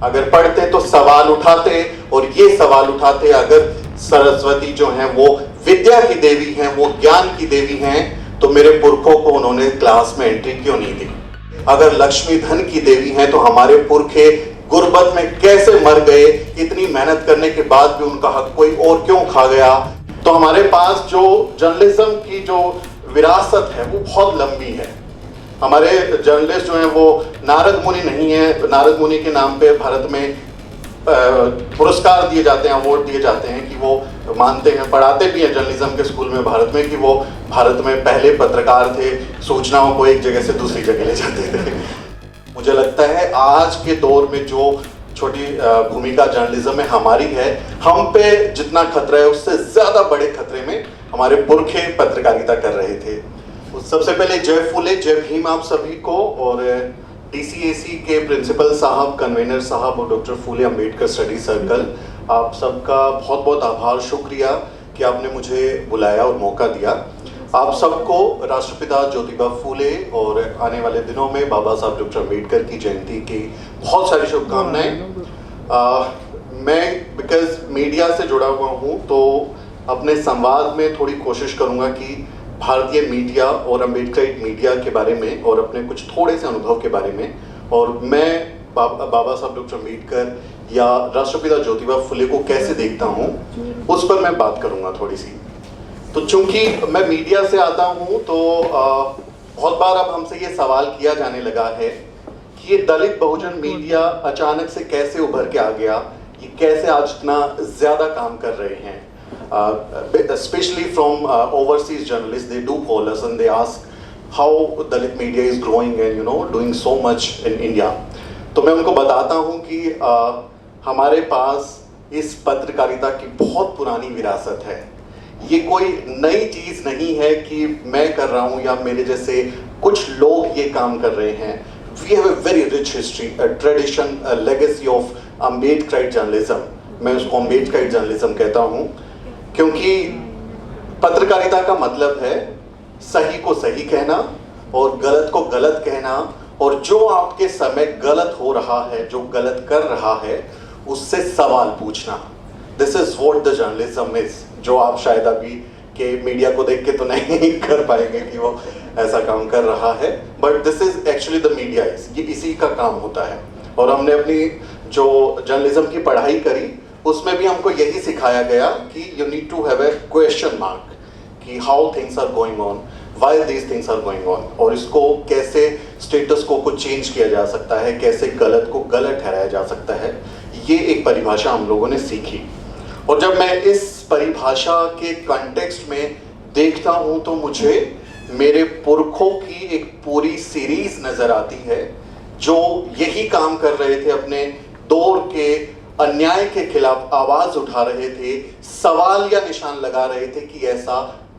अगर पढ़ते तो सवाल उठाते, और ये सवाल उठाते अगर सरस्वती जो हैं वो विद्या की देवी हैं, वो ज्ञान की देवी हैं, तो मेरे पुरखों को उन्होंने क्लास में एंट्री क्यों नहीं दी? अगर लक्ष्मी धन की देवी हैं तो हमारे पुरखे गुर्बत में कैसे मर गए? इतनी मेहनत करने के बाद भी उनका हक कोई और क्यों खा गया? तो हमारे पास जो जर्नलिज्म की जो विरासत है वो बहुत लंबी है। हमारे जर्नलिस्ट जो हैं वो नारद मुनि नहीं है। नारद मुनि के नाम पे भारत में पुरस्कार दिए जाते हैं, अवार्ड दिए जाते हैं कि वो मानते हैं, पढ़ाते भी हैं जर्नलिज्म के स्कूल में भारत में, कि वो भारत में पहले पत्रकार थे, सूचनाओं को एक जगह से दूसरी जगह ले जाते थे। मुझे लगता है आज के दौर में जो छोटी भूमिका जर्नलिज्म में हमारी है, हम पे जितना खतरा है उससे ज्यादा बड़े खतरे में हमारे पुरखे पत्रकारिता कर रहे थे। सबसे पहले जय फूले जय भीम आप सभी को, और डीसीएसी के प्रिंसिपल साहब, कन्वीनर साहब और डॉक्टर फूले अंबेडकर स्टडी सर्कल, आप सबका बहुत बहुत आभार, शुक्रिया कि आपने मुझे बुलाया और मौका दिया। आप सबको राष्ट्रपिता ज्योतिबा फूले और आने वाले दिनों में बाबा साहब डॉक्टर अंबेडकर की जयंती की बहुत सारी शुभकामनाएं। मैं बिकॉज मीडिया से जुड़ा हुआ हूँ तो अपने संवाद में थोड़ी कोशिश करूँगा कि भारतीय मीडिया और अम्बेडकराइट मीडिया के बारे में और अपने कुछ थोड़े से अनुभव के बारे में, और मैं बाबा साहब डॉक्टर अम्बेडकर या राष्ट्रपिता ज्योतिबा फुले को कैसे देखता हूँ उस पर मैं बात करूँगा थोड़ी सी। तो चूंकि मैं मीडिया से आता हूँ तो बहुत बार अब हमसे ये सवाल किया जाने लगा है कि ये दलित बहुजन मीडिया अचानक से कैसे उभर के आ गया, ये कैसे आज इतना ज़्यादा काम कर रहे हैं। Especially from overseas journalists, they do call us and they ask how Dalit media is growing and doing so much in India. तो मैं उनको बताता हूँ कि हमारे पास इस पत्रकारिता की बहुत पुरानी विरासत है। ये कोई नई चीज़ नहीं है कि मैं कर रहा हूँ या मेरे जैसे कुछ लोग ये काम कर रहे हैं। We have a very rich history, a tradition, a legacy of Ambedkarite journalism. मैं उसको Ambedkarite journalism कहता हूँ क्योंकि पत्रकारिता का मतलब है सही को सही कहना और गलत को गलत कहना, और जो आपके समय गलत हो रहा है, जो गलत कर रहा है, उससे सवाल पूछना। This is what the journalism is, जो आप शायद अभी के मीडिया को देख के तो नहीं कर पाएंगे कि वो ऐसा काम कर रहा है, but this is actually the media is, ये इसी का काम होता है। और हमने अपनी जो जर्नलिज्म की पढ़ाई करी उसमें भी हमको यही सिखाया गया कि you need to have a question mark कि how things are going on, why these things are going on, और इसको कैसे स्टेटस को चेंज किया जा सकता है, कैसे गलत को गलत ठहराया जा सकता है। ये एक परिभाषा हम लोगों ने सीखी, और जब मैं इस परिभाषा के कॉन्टेक्स्ट में देखता हूँ तो मुझे मेरे पुरखों की एक पूरी सीरीज नजर आती है जो यही काम कर रहे थे, अपने दौर के अन्याय के खिलाफ आवाज उठा रहे थे, सवाल या निशान लगा रहे थे कि ऐसा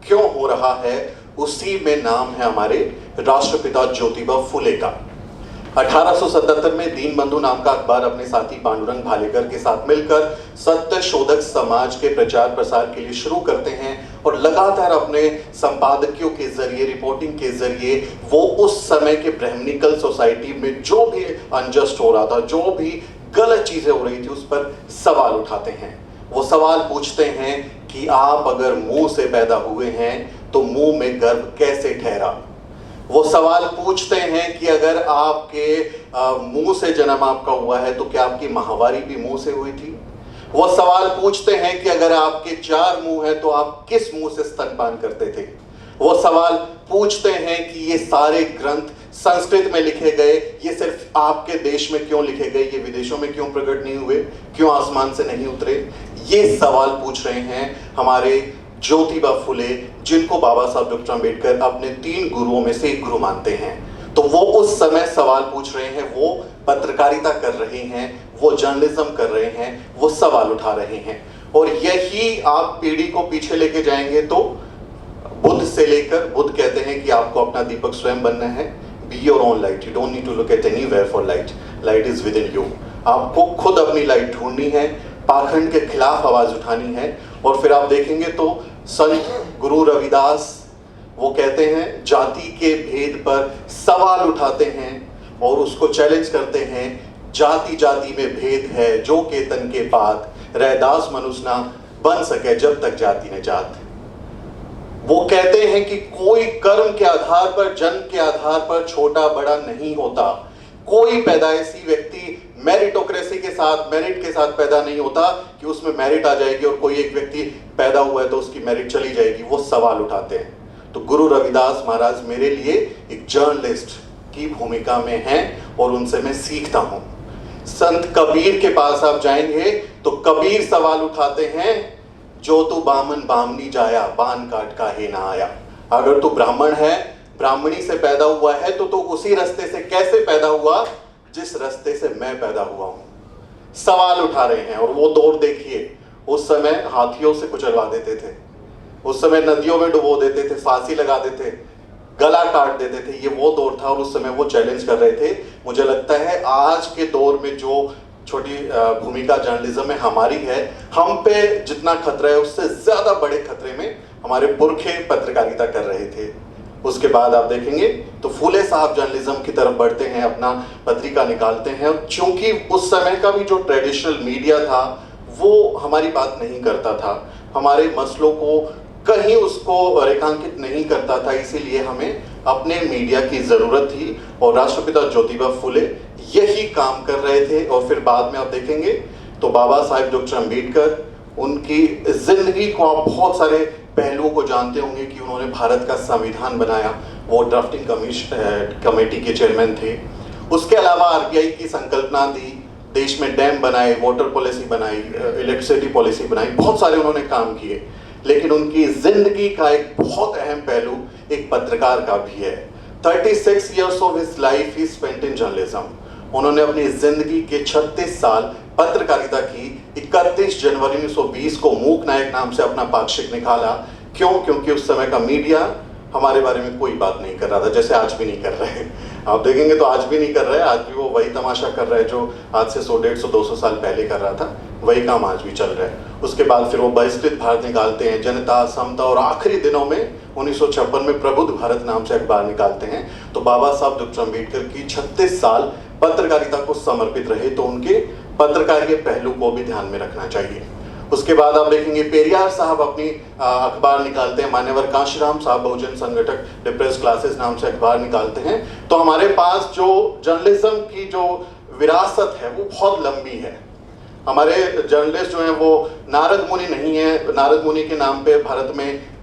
क्यों हो रहा है। उसी में नाम है हमारे राष्ट्रपिता ज्योतिबा फुले का। 1877 में दीनबंधु नाम का अखबार अपने साथी पांडुरंग भालेकर के साथ मिलकर सत्य शोधक समाज के प्रचार प्रसार के लिए शुरू करते हैं, और लगातार अपने संपादकियों के जरिए, रिपोर्टिंग के जरिए वो उस समय के ब्राह्मणिकल सोसाइटी में जो भी अनजस्ट हो रहा था, जो भी गलत चीजें हो रही थी, उस पर सवाल उठाते हैं। वो सवाल पूछते हैं कि आप अगर मुंह से पैदा हुए हैं तो मुंह में गर्भ कैसे ठहरा। वो सवाल पूछते हैं कि अगर आपके मुंह से जन्म आपका हुआ है तो क्या आपकी माहवारी भी मुंह से हुई थी। वो सवाल पूछते हैं कि अगर आपके 4 मुंह है तो आप किस मुंह से स्तनपान करते थे। वो सवाल पूछते हैं कि ये सारे ग्रंथ संस्कृत में लिखे गए, ये सिर्फ आपके देश में क्यों लिखे गए, ये विदेशों में क्यों प्रकट नहीं हुए, क्यों आसमान से नहीं उतरे। ये सवाल पूछ रहे हैं हमारे ज्योतिबा फुले, जिनको बाबा साहब डॉक्टर अंबेडकर अपने 3 गुरुओं में से एक गुरु मानते हैं। तो वो उस समय सवाल पूछ रहे हैं, वो पत्रकारिता कर रहे हैं, वो जर्नलिज्म कर रहे हैं, वो सवाल उठा रहे हैं। और यही आप पीढ़ी को पीछे लेके जाएंगे तो बुद्ध से लेकर, बुद्ध कहते हैं कि आपको अपना दीपक स्वयं बनना है। Be your own light. You don't need to look at anywhere for light. Light is within you. आपको खुद अपनी लाइट ढूंढनी है, पाखंड के खिलाफ आवाज उठानी है। और फिर आप देखेंगे तो संत गुरु रविदास वो कहते हैं जाति के भेद पर सवाल उठाते हैं और उसको चैलेंज करते हैं। जाति जाति में भेद है, जो केतन के पात, रैदास मनुष्य ना बन सके जब तक जाति ने जात। वो कहते हैं कि कोई कर्म के आधार पर, जन्म के आधार पर छोटा बड़ा नहीं होता। कोई पैदाइशी व्यक्ति मेरिटोक्रेसी के साथ, मेरिट के साथ पैदा नहीं होता कि उसमें मेरिट आ जाएगी और कोई एक व्यक्ति पैदा हुआ है तो उसकी मेरिट चली जाएगी। वो सवाल उठाते हैं। तो गुरु रविदास महाराज मेरे लिए एक जर्नलिस्ट की भूमिका में हैं और उनसे मैं सीखता हूं। संत कबीर के पास आप जाएंगे तो कबीर सवाल उठाते हैं, जो तू बामन बामनी जाया, बान काट का हे ना आया। अगर तू ब्राह्मण है, ब्राह्मणी से पैदा हुआ है, तो तू उसी रास्ते से कैसे पैदा हुआ जिस रास्ते से मैं पैदा हुआ हूं। सवाल उठा रहे हैं। और वो दौर देखिए, उस समय हाथियों से कुचलवा देते थे, उस समय नदियों में डुबो देते थे, फांसी लगा देते, गला काट देते थे। ये वो दौर था और उस समय वो चैलेंज कर रहे थे। मुझे लगता है आज के दौर में जो छोटी भूमिका जर्नलिज्म में हमारी है, हम पे जितना खतरा है उससे ज्यादा बड़े खतरे में हमारे पुरखे पत्रकारिता कर रहे थे। उसके बाद आप देखेंगे तो फूले साहब जर्नलिज्म की तरफ बढ़ते हैं, अपना पत्रिका निकालते हैं। और चूंकि उस समय का भी जो ट्रेडिशनल मीडिया था वो हमारी बात नहीं करता था, हमारे मसलों को कहीं उसको रेखांकित नहीं करता था, इसीलिए हमें अपने मीडिया की जरूरत थी। और राष्ट्रपिता ज्योतिबा फुले यही काम कर रहे थे। और फिर बाद में आप देखेंगे तो बाबा साहेब डॉक्टर अम्बेडकर, उनकी जिंदगी को आप बहुत सारे पहलुओं को जानते होंगे कि उन्होंने भारत का संविधान बनाया, वो ड्राफ्टिंग कमेटी के चेयरमैन थे। उसके अलावा आरबीआई की संकल्पना दी, देश में डैम बनाए, वाटर पॉलिसी बनाई, इलेक्ट्रिसिटी पॉलिसी बनाई, बहुत सारे उन्होंने काम किए। लेकिन उनकी जिंदगी का एक बहुत अहम पहलू एक पत्रकार का भी है। 36 years of his life he spent in journalism। उन्होंने अपनी जिंदगी के 36 साल पत्रकारिता की। 31 जनवरी 1920 को मूक नायक नाम से अपना पाक्षिक निकाला। क्यों? क्योंकि उस समय का मीडिया हमारे बारे में कोई बात नहीं कर रहा था, जैसे आज भी नहीं कर रहे हैं। आप देखेंगे तो आज भी नहीं कर रहे हैं, आज भी वो वही तमाशा कर रहे हैं जो आज से 100, 150, 200 साल पहले कर रहा था, वही काम आज भी चल रहा है। उसके बाद फिर वो बहिष्कृत भारत निकालते हैं, जनता, समता, और आखिरी दिनों में 1956 में प्रबुद्ध भारत नाम से अखबार निकालते हैं। तो बाबा साहब डॉक्टर अम्बेडकर की 36 साल पत्रकारिता को समर्पित रहे, तो उनके पत्रकारीय पहलू को भी ध्यान में रखना चाहिए। उसके बाद आप देखेंगे पेरियार साहब अपनी अखबार निकालते हैं, मान्यवर कांशीराम साहब बहुजन संगठक डिप्रेस क्लासेस नाम से अखबार निकालते हैं। तो हमारे पास जो जर्नलिज्म की जो विरासत है वो बहुत लंबी है। हमारे जर्नलिस्ट जो हैं वो नारद मुनि नहीं है। नारद मुनि के नाम पे भारत में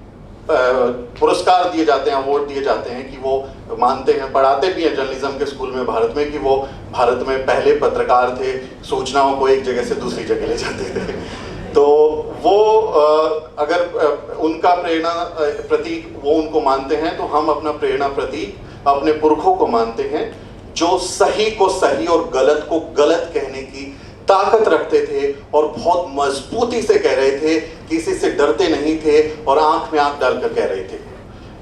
पुरस्कार दिए जाते हैं, अवार्ड दिए जाते हैं कि वो मानते हैं, पढ़ाते भी हैं जर्नलिज्म के स्कूल में भारत में, कि वो भारत में पहले पत्रकार थे, सूचनाओं को एक जगह से दूसरी जगह ले जाते थे। तो वो अगर उनका प्रेरणा प्रतीक वो उनको मानते हैं, तो हम अपना प्रेरणा प्रतीक अपने पुरखों को मानते हैं, जो सही को सही और गलत को गलत कहने की ताकत रखते थे और बहुत मजबूती से कह रहे थे, किसी से डरते नहीं थे और आंख में आंख डालकर कह रहे थे।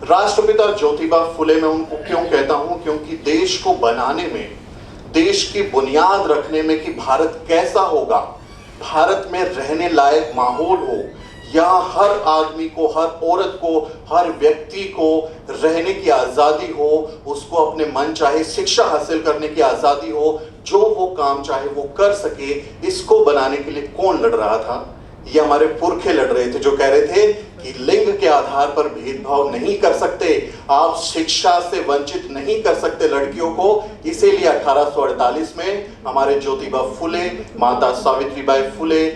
राष्ट्रपिता ज्योतिबा फुले मैं उनको क्यों कहता हूं? क्योंकि देश को बनाने में, देश की बुनियाद रखने में कि भारत कैसा होगा, भारत में रहने लायक माहौल हो, यहाँ हर आदमी को, हर औरत को, हर व्यक्ति को रहने की आज़ादी हो, उसको अपने मन चाहे शिक्षा हासिल करने की आज़ादी हो, जो वो काम चाहे वो कर सके, इसको बनाने के लिए कौन लड़ रहा था? ये हमारे पुरखे लड़ रहे थे, जो कह रहे थे कि लिंग के आधार पर भेदभाव नहीं कर सकते, आप शिक्षा से वंचित नहीं कर सकते लड़कियों को। इसीलिए 1848 में हमारे ज्योतिबा फुले, माता सावित्रीबाई फुले,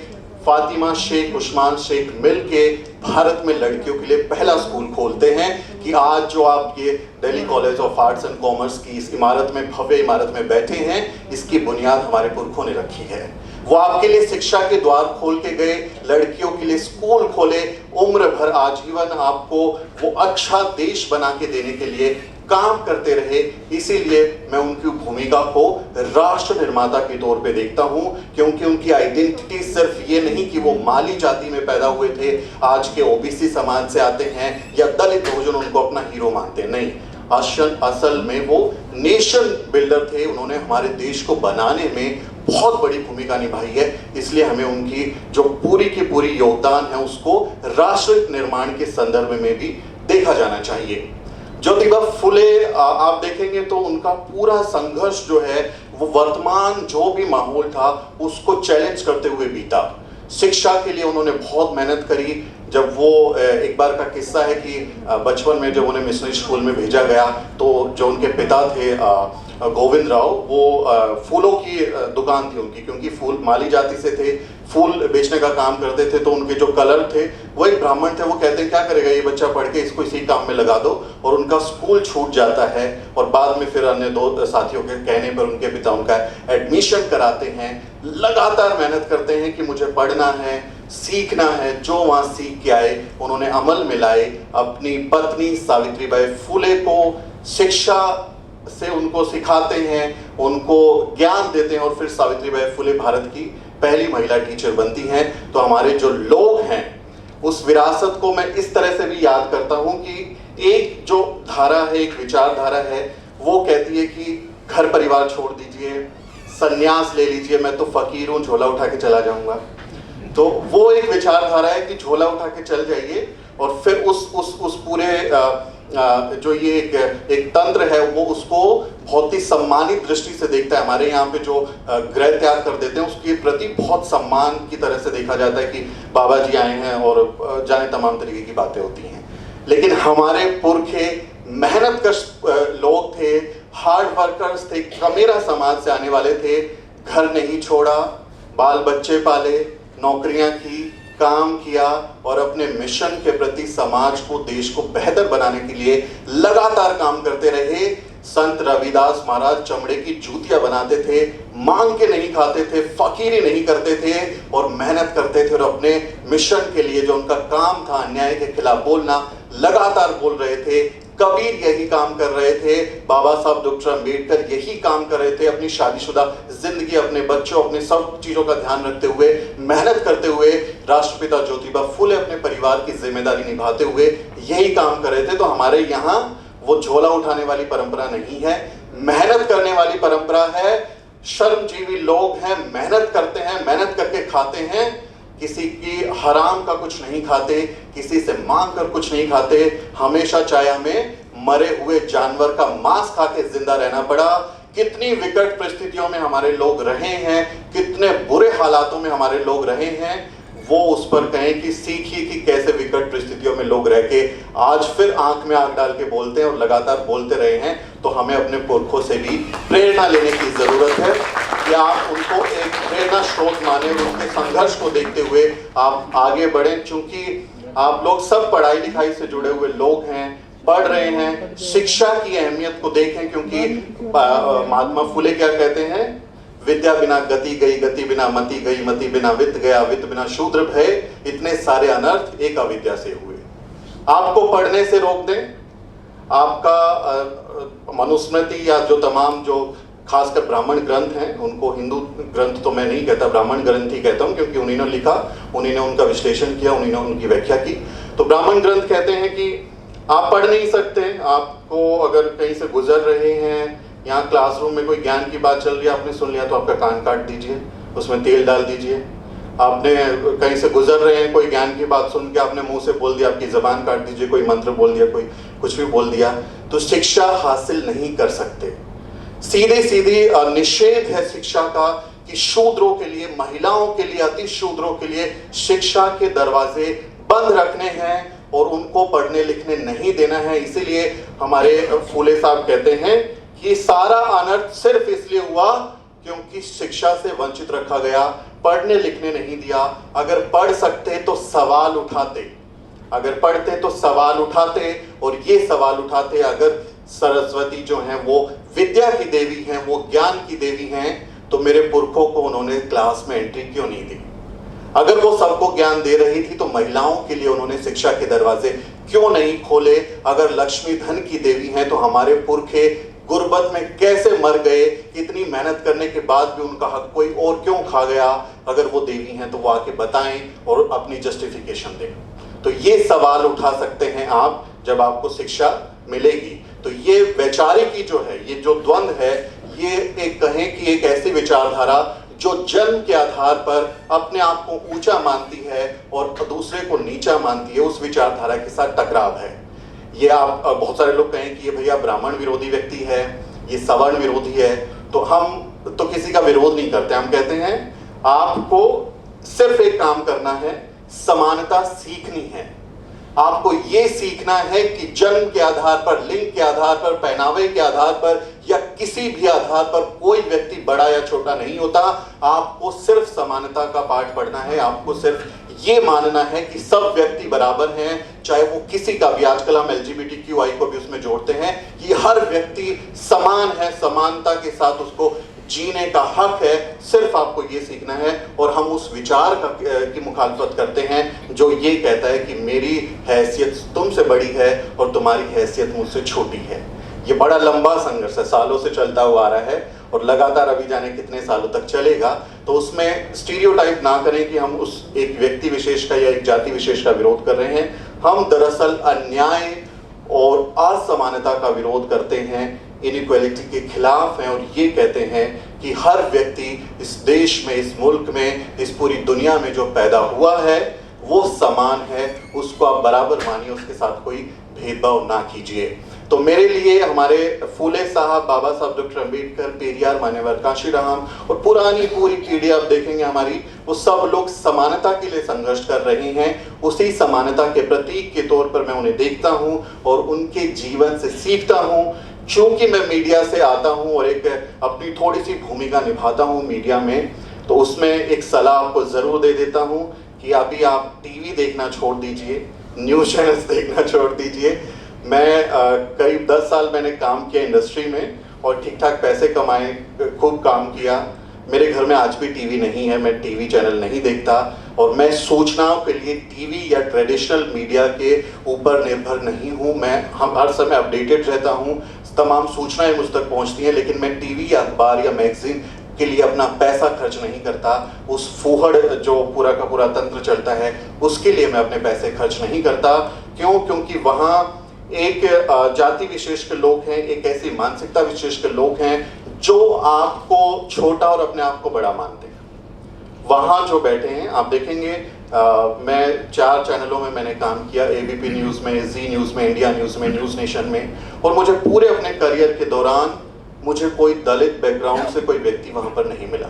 फातिमा शेख, उस्मान शेख मिलके भारत में लड़कियों के लिए पहला स्कूल खोलते हैं कि आज जो आप ये Delhi college of arts and commerce की इस इमारत में, भव्य इमारत में बैठे हैं, इसकी बुनियाद हमारे पुरखों ने रखी है। वो आपके लिए शिक्षा के द्वार खोल के गए, लड़कियों के लिए स्कूल खोले, उम्र भर आजीवन आपको वो अच्छा देश बना के देने के लिए काम करते रहे। इसीलिए मैं उनकी भूमिका को राष्ट्र निर्माता के तौर पे देखता हूं, क्योंकि उनकी आइडेंटिटी सिर्फ ये नहीं कि वो माली जाति में पैदा हुए थे, आज के ओबीसी समाज से आते हैं या दलित बहुजन उनको अपना हीरो मानते हैं, नहीं। असल में वो नेशन बिल्डर थे। उन्होंने हमारे देश को बनाने में बहुत बड़ी भूमिका निभाई है। इसलिए हमें उनकी जो पूरी की पूरी योगदान है उसको राष्ट्र निर्माण के संदर्भ में भी देखा जाना चाहिए। ज्योतिबा फुले आप देखेंगे तो उनका पूरा संघर्ष जो है वो वर्तमान जो भी माहौल था उसको चैलेंज करते हुए बीता। शिक्षा के लिए उन्होंने बहुत मेहनत करी। जब वो एक बार का किस्सा है कि बचपन में जब उन्हें मिशनरी स्कूल में भेजा गया तो जो उनके पिता थे गोविंद राव, वो फूलों की दुकान थी उनकी, क्योंकि फूल माली जाति से थे, फूल बेचने का काम करते थे, तो उनके जो कलर थे वो एक ब्राह्मण थे। वो कहते हैं क्या करेगा ये बच्चा पढ़ के, इसको इसी काम में लगा दो, और उनका स्कूल छूट जाता है। और बाद में फिर अन्य दो साथियों के कहने पर उनके पिता उनका एडमिशन कराते हैं। लगातार मेहनत करते हैं कि मुझे पढ़ना है, सीखना है। जो वहाँ सीख के आए उन्होंने अमल में लाए। अपनी पत्नी सावित्रीबाई फुले को शिक्षा से उनको सिखाते हैं, उनको ज्ञान देते हैं, और फिर सावित्रीबाई फुले भारत की पहली महिला टीचर बनती हैं। तो हमारे जो लोग हैं उस विरासत को मैं इस तरह से भी याद करता हूं कि एक जो धारा है, एक विचारधारा है, वो कहती है कि घर परिवार छोड़ दीजिए, संन्यास ले लीजिए, मैं तो फकीर हूं, झोला उठा के चला जाऊंगा। तो वो एक विचारधारा है कि झोला उठा के चल जाइए, और फिर उस पूरे जो ये एक तंत्र है वो उसको बहुत ही सम्मानित दृष्टि से देखता है। हमारे यहाँ पे जो गृह त्याग कर देते हैं उसके प्रति बहुत सम्मान की तरह से देखा जाता है कि बाबा जी आए हैं, और जाने तमाम तरीके की बातें होती हैं। लेकिन हमारे पुरखे मेहनत कश लोग थे, हार्ड वर्कर्स थे, कमेरा समाज से आने वाले थे। घर नहीं छोड़ा, बाल बच्चे पाले, नौकरियां की, काम किया, और अपने मिशन के प्रति समाज को, देश को बेहतर बनाने के लिए लगातार काम करते रहे। संत रविदास महाराज चमड़े की जूतियां बनाते थे, मांग के नहीं खाते थे, फकीरी नहीं करते थे, और मेहनत करते थे, और अपने मिशन के लिए जो उनका काम था अन्याय के खिलाफ बोलना, लगातार बोल रहे थे। कबीर यही काम कर रहे थे, बाबा साहब डॉक्टर अंबेडकर यही काम कर रहे थे, अपनी शादीशुदा जिंदगी, अपने बच्चों, अपने सब चीजों का ध्यान रखते हुए, मेहनत करते हुए। राष्ट्रपिता ज्योतिबा फुले अपने परिवार की जिम्मेदारी निभाते हुए यही काम कर रहे थे। तो हमारे यहाँ वो झोला उठाने वाली परंपरा नहीं है, मेहनत करने वाली परंपरा है। श्रमजीवी लोग हैं, मेहनत करते हैं, मेहनत करके खाते हैं, किसी की हराम का कुछ नहीं खाते, किसी से मांग कर कुछ नहीं खाते। हमेशा चाहे हमें मरे हुए जानवर का मांस खा के जिंदा रहना पड़ा। कितनी विकट परिस्थितियों में हमारे लोग रहे हैं, कितने बुरे हालातों में हमारे लोग रहे हैं, वो उस पर कहें कि सीखिए कि कैसे विकट परिस्थितियों में लोग रह के आज फिर आंख में आंख डाल के बोलते हैं, और लगातार बोलते रहे हैं। तो हमें अपने पुरखों से भी प्रेरणा लेने की जरूरत है कि आप उनको एक प्रेरणा स्रोत माने, और उनके संघर्ष को देखते हुए आप आगे बढ़ें। चूंकि आप लोग सब पढ़ाई लिखाई से जुड़े हुए लोग हैं, पढ़ रहे हैं, शिक्षा की अहमियत को देखें, क्योंकि महात्मा फुले क्या कहते हैं, विद्या बिना गति गई, गति बिना मति गई, मति बिना वित्त गया, वित्त बिना शूद्र भय, इतने सारे अनर्थ एक अविद्या से हुए। आपको पढ़ने से रोक दें, आपका मनुस्मृति या जो तमाम जो खासकर ब्राह्मण ग्रंथ हैं, उनको हिंदू ग्रंथ तो मैं नहीं कहता, ब्राह्मण ग्रंथ ही कहता हूँ, क्योंकि उन्हीं ने लिखा, उन्हीं ने उनका विश्लेषण किया, उन्हीं ने उनकी व्याख्या की। तो ब्राह्मण ग्रंथ कहते हैं कि आप पढ़ नहीं सकते। आपको अगर कहीं से गुजर रहे हैं, यहाँ क्लासरूम में कोई ज्ञान की बात चल रही है, आपने सुन लिया तो आपका कान काट दीजिए, उसमें तेल डाल दीजिए। आपने कहीं से गुजर रहे हैं, कोई ज्ञान की बात सुन के आपने मुंह से बोल दिया, आपकी जबान काट दीजिए, कोई मंत्र बोल दिया, कोई कुछ भी बोल दिया, तो शिक्षा हासिल नहीं कर सकते। सीधे सीधे निषेध है शिक्षा का कि शूद्रों के लिए, महिलाओं के लिए, अति शूद्रों के लिए शिक्षा के दरवाजे बंद रखने हैं, और उनको पढ़ने लिखने नहीं देना है। इसीलिए हमारे फूले साहब कहते हैं कि सारा अनर्थ सिर्फ इसलिए हुआ क्योंकि शिक्षा से वंचित रखा गया, पढ़ने लिखने नहीं दिया। अगर पढ़ सकते तो सवाल उठाते, अगर पढ़ते तो सवाल उठाते, और ये सवाल उठाते अगर सरस्वती जो हैं वो विद्या की देवी हैं, वो ज्ञान की देवी हैं, तो मेरे पुरखों को उन्होंने क्लास में एंट्री क्यों नहीं दी? अगर वो सबको ज्ञान दे रही थी तो महिलाओं के लिए उन्होंने शिक्षा के दरवाजे क्यों नहीं खोले? अगर लक्ष्मी धन की देवी हैं तो हमारे पुरखे गुर्बत में कैसे मर गए? इतनी मेहनत करने के बाद भी उनका हक कोई और क्यों खा गया? अगर वो देवी हैं तो वो आके बताएं और अपनी जस्टिफिकेशन दें। तो ये सवाल उठा सकते हैं आप जब आपको शिक्षा मिलेगी। तो ये वैचारिकी जो है, ये जो द्वंद्व है, ये एक कहें कि एक ऐसी विचारधारा जो जन्म के आधार पर अपने आप को ऊंचा मानती है और दूसरे को नीचा मानती है, उस विचारधारा के साथ टकराव है। ये आप बहुत सारे लोग कहें कि ये भैया ब्राह्मण विरोधी व्यक्ति है, ये सवर्ण विरोधी है, तो हम तो किसी का विरोध नहीं करते। हम कहते हैं आपको सिर्फ एक काम करना है, समानता सीखनी है। आपको ये सीखना है कि जन्म के आधार पर, लिंग के आधार पर, पहनावे के आधार पर या किसी भी आधार पर कोई व्यक्ति बड़ा या छोटा नहीं होता। आपको सिर्फ समानता का पाठ पढ़ना है। आपको सिर्फ ये मानना है कि सब व्यक्ति बराबर हैं, चाहे वो किसी का भी, आजकल हम LGBTQI को भी उसमें जोड़ते हैं कि हर व्यक्ति समान है, समानता के साथ उसको जीने का हक है। सिर्फ आपको ये सीखना है। और हम उस विचार की मुखालफत करते हैं जो ये कहता है कि मेरी हैसियत तुमसे बड़ी है और तुम्हारी हैसियत मुझसे छोटी है। ये बड़ा लंबा संघर्ष है, सालों से चलता हुआ आ रहा है और लगातार अभी जाने कितने सालों तक चलेगा। तो उसमें स्टीरियोटाइप ना करें कि हम उस एक व्यक्ति विशेष का या एक जाति विशेष का विरोध कर रहे हैं। हम दरअसल अन्याय और असमानता का विरोध करते हैं, इनइक्वालिटी के खिलाफ हैं और ये कहते हैं कि हर व्यक्ति इस देश में, इस मुल्क में, इस पूरी दुनिया में जो पैदा हुआ है वो समान है। उसको आप बराबर मानिए, उसके साथ कोई भेदभाव ना कीजिए। तो मेरे लिए हमारे फूले साहब, बाबा साहब डॉक्टर अम्बेडकर, पेरियार, मान्यवर कांशीराम और पुरानी पूरी पीढ़ी आप देखेंगे हमारी, वो सब लोग समानता के लिए संघर्ष कर रहे हैं। उसी समानता के प्रतीक के तौर पर मैं उन्हें देखता हूं और उनके जीवन से सीखता हूं। क्योंकि मैं मीडिया से आता हूं और एक अपनी थोड़ी सी भूमिका निभाता हूं मीडिया में, तो उसमें एक सलाह आपको जरूर दे देता हूं कि अभी आप टीवी देखना छोड़ दीजिए, न्यूज़ चैनल्स देखना छोड़ दीजिए। मैं करीब 10 साल मैंने काम किया इंडस्ट्री में और ठीक ठाक पैसे कमाए, खूब काम किया। मेरे घर में आज भी टीवी नहीं है, मैं टीवी चैनल नहीं देखता और मैं सूचनाओं के लिए टीवी या ट्रेडिशनल मीडिया के ऊपर निर्भर नहीं हूँ। हम हर समय अपडेटेड रहता हूँ, तमाम सूचनाएं मुझ तक पहुँचती हैं, लेकिन मैं टीवी या अखबार या मैगजीन के लिए अपना पैसा खर्च नहीं करता। उस फूहड़ जो पूरा का पूरा तंत्र चलता है उसके लिए मैं अपने पैसे खर्च नहीं करता। क्यों? क्योंकि वहाँ एक जाति विशेष के लोग हैं, एक ऐसी मानसिकता विशेष के लोग हैं जो आपको छोटा और अपने आप को बड़ा मानते हैं। वहाँ जो बैठे हैं आप देखेंगे, मैं 4 चैनलों में मैंने काम किया, ABP न्यूज़ में, जी न्यूज़ में, इंडिया न्यूज़ में, न्यूज़ नेशन में, और मुझे पूरे अपने करियर के दौरान मुझे कोई दलित बैकग्राउंड से कोई व्यक्ति वहाँ पर नहीं मिला।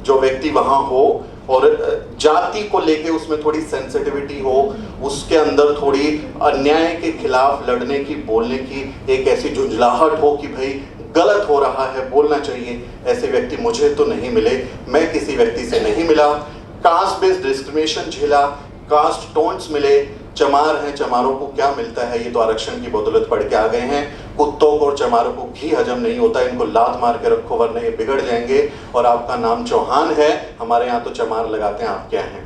जो व्यक्ति वहाँ हो और जाति को लेके उसमें थोड़ी सेंसिटिविटी हो, उसके अंदर थोड़ी अन्याय के खिलाफ लड़ने की, बोलने की एक ऐसी झुंझलाहट हो कि भाई गलत हो रहा है, बोलना चाहिए, ऐसे व्यक्ति मुझे तो नहीं मिले। मैं किसी व्यक्ति से नहीं मिला। कास्ट बेस्ड डिस्क्रिमिनेशन झेला, कास्ट टोन्स मिले। चमार हैं, चमारों को क्या मिलता है? ये तो आरक्षण की बदौलत पढ़ के आ गए हैं। कुत्तों को और चमारों को घी हजम नहीं होता, इनको लात मार के रखो वरना ये बिगड़ जाएंगे। और आपका नाम चौहान है, हमारे यहाँ तो चमार लगाते हैं, आप क्या हैं?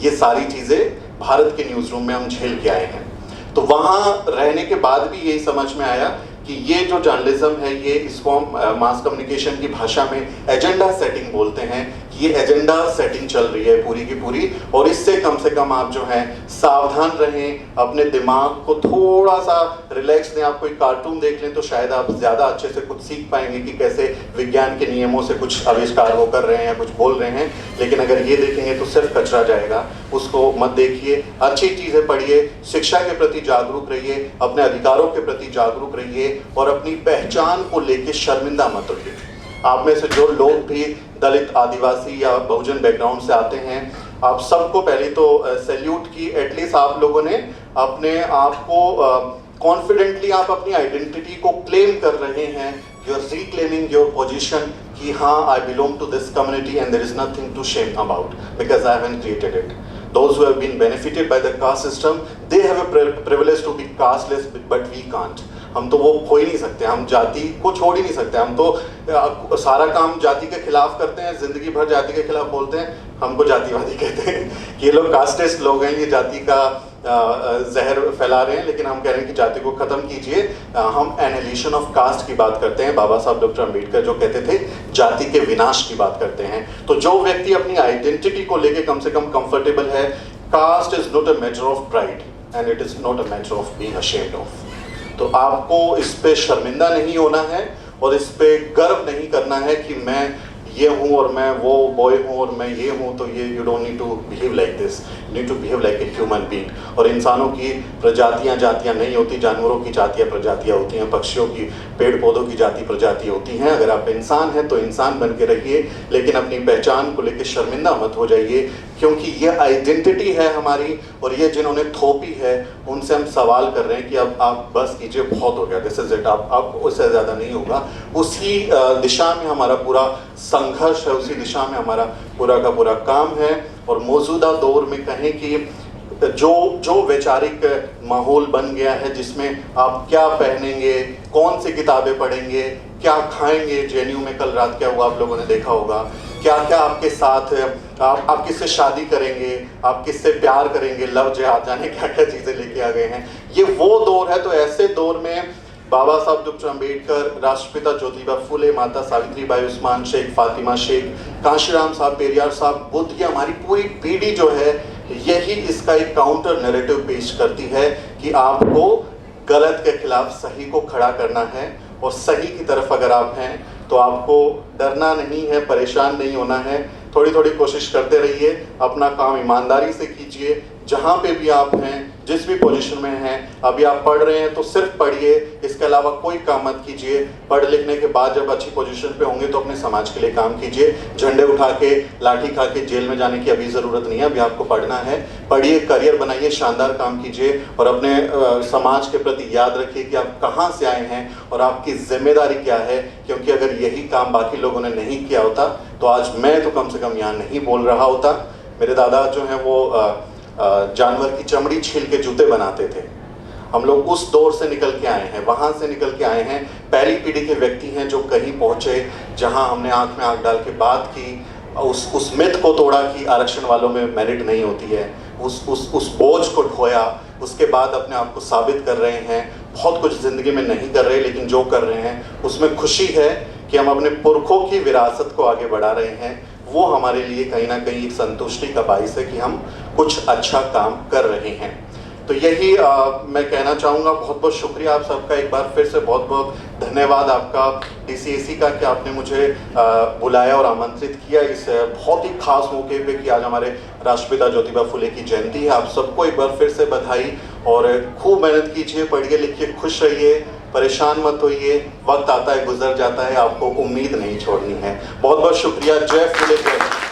ये सारी चीज़ें भारत के न्यूज़ रूम में हम झेल के आए हैं। तो वहाँ रहने के बाद भी यही समझ में आया कि ये जो जर्नलिज्म है, ये इसको हम मास कम्युनिकेशन की भाषा में एजेंडा सेटिंग बोलते हैं। ये एजेंडा सेटिंग चल रही है पूरी की पूरी, और इससे कम से कम आप जो हैं सावधान रहें, अपने दिमाग को थोड़ा सा रिलैक्स दें। आप कोई कार्टून देख लें तो शायद आप ज़्यादा अच्छे से कुछ सीख पाएंगे कि कैसे विज्ञान के नियमों से कुछ आविष्कार वो कर रहे हैं या कुछ बोल रहे हैं। लेकिन अगर ये देखेंगे तो सिर्फ कचरा जाएगा, उसको मत देखिए। अच्छी चीज़ें पढ़िए, शिक्षा के प्रति जागरूक रहिए, अपने अधिकारों के प्रति जागरूक रहिए और अपनी पहचान को लेकर शर्मिंदा मत रहिए। आप में से जो लोग भी दलित, आदिवासी या बहुजन बैकग्राउंड से आते हैं, आप सबको पहले तो सैल्यूट की। एटलीस्ट आप लोगों ने अपने आप को कॉन्फिडेंटली आप अपनी आइडेंटिटी को क्लेम कर रहे हैं। You are reclaiming your position कि हाँ, I belong to this community and there is nothing to shame about because I haven't created it. Those who have been benefited by the caste system, they have a privilege to be casteless, but we can't. हम तो वो हो ही नहीं सकते, हम जाति को छोड़ ही नहीं सकते। हम तो सारा काम जाति के खिलाफ करते हैं, जिंदगी भर जाति के खिलाफ बोलते हैं, हमको जातिवादी कहते हैं। ये लोग कास्टेस्ट लोग हैं, ये जाति का जहर फैला रहे हैं, लेकिन हम कह रहे हैं कि जाति को खत्म कीजिए। हम एनिहिलेशन ऑफ कास्ट की बात करते हैं। बाबा साहब डॉक्टर अम्बेडकर जो कहते थे जाति के विनाश की बात करते हैं। तो जो व्यक्ति अपनी आइडेंटिटी को लेके कम से कम कंफर्टेबल है, caste is not a matter of pride and it is not a matter of being ashamed of. तो आपको इस पे शर्मिंदा नहीं होना है और इस पे गर्व नहीं करना है कि मैं ये हूँ और मैं वो बॉय हूँ और मैं ये हूँ, तो ये you don't need to behave like this, need to behave like a human being. और इंसानों की प्रजातियाँ जातियाँ नहीं होती, जानवरों की जातियाँ प्रजातियाँ होती हैं, पक्षियों की पेड़ पौधों की जाति प्रजाति होती हैं। अगर आप इंसान हैं तो इंसान बन के रहिए, लेकिन अपनी पहचान को लेकर शर्मिंदा मत हो जाइए, क्योंकि ये आइडेंटिटी है हमारी, और ये जिन्होंने थोपी है उनसे हम सवाल कर रहे हैं कि अब आप बस कीजिए, बहुत हो गया, दिस इज इट, अब उससे ज़्यादा नहीं होगा। उसी दिशा में हमारा पूरा संघर्ष है, उसी दिशा में हमारा पूरा का पूरा काम है। और मौजूदा दौर में कहें कि जो वैचारिक माहौल बन गया है, जिसमें आप क्या पहनेंगे, कौन सी किताबें पढ़ेंगे, क्या खाएंगे, जेएनयू में कल रात क्या हुआ आप लोगों ने देखा होगा, क्या क्या आपके साथ, आप किससे शादी करेंगे, आप किससे प्यार करेंगे, लव जिहाद, जाने क्या क्या चीज़ें लेके आ गए हैं। ये वो दौर है। तो ऐसे दौर में बाबा साहब डॉक्टर अम्बेडकर, राष्ट्रपिता ज्योतिबा फुले, माता सावित्रीबाई उस्मान शेख, फातिमा शेख, कांशीराम साहब, पेरियार साहब, बुद्ध, ये हमारी पूरी पीढ़ी जो है यही इसका एक काउंटर नैरेटिव पेश करती है कि आपको गलत के खिलाफ सही को खड़ा करना है, और सही की तरफ अगर आप हैं तो आपको डरना नहीं है, परेशान नहीं होना है। थोड़ी थोड़ी कोशिश करते रहिए, अपना काम ईमानदारी से कीजिए। जहाँ पे भी आप हैं, जिस भी पोजीशन में हैं, अभी आप पढ़ रहे हैं तो सिर्फ पढ़िए, इसके अलावा कोई काम मत कीजिए। पढ़ लिखने के बाद जब अच्छी पोजीशन पे होंगे तो अपने समाज के लिए काम कीजिए। झंडे उठा के, लाठी खा के जेल में जाने की अभी ज़रूरत नहीं है, अभी आपको पढ़ना है। पढ़िए, करियर बनाइए, शानदार काम कीजिए, और अपने समाज के प्रति याद रखिए कि आप कहाँ से आए हैं और आपकी जिम्मेदारी क्या है। क्योंकि अगर यही काम बाकी लोगों ने नहीं किया होता तो आज मैं तो कम से कम यहाँ नहीं बोल रहा होता। मेरे दादा जो हैं वो जानवर की चमड़ी छील के जूते बनाते थे। हम लोग उस दौर से निकल के आए हैं, वहाँ से निकल के आए हैं। पहली पीढ़ी के व्यक्ति हैं जो कहीं पहुँचे जहाँ हमने आँख में आँख डाल के बात की, उस मिथ को तोड़ा कि आरक्षण वालों में मेरिट नहीं होती है, उस बोझ को ढोया, उसके बाद अपने आप को साबित कर रहे हैं। बहुत कुछ ज़िंदगी में नहीं कर रहे, लेकिन जो कर रहे हैं उसमें खुशी है कि हम अपने पुरखों की विरासत को आगे बढ़ा रहे हैं। वो हमारे लिए कहीं ना कहीं एक संतुष्टि का बाइस है कि हम कुछ अच्छा काम कर रहे हैं। तो यही मैं कहना चाहूँगा। बहुत बहुत शुक्रिया आप सबका, एक बार फिर से बहुत बहुत धन्यवाद आपका DCAC का कि आपने मुझे बुलाया और आमंत्रित किया इस बहुत ही खास मौके पे कि आज हमारे राष्ट्रपिता ज्योतिबा फुले की जयंती है। आप सबको एक बार फिर से बधाई, और खूब मेहनत कीजिए, पढ़िए लिखिए, खुश रहिए, परेशान मत होइए। वक्त आता है, गुजर जाता है, आपको उम्मीद नहीं छोड़नी है। बहुत बहुत शुक्रिया। जय फुले, जय।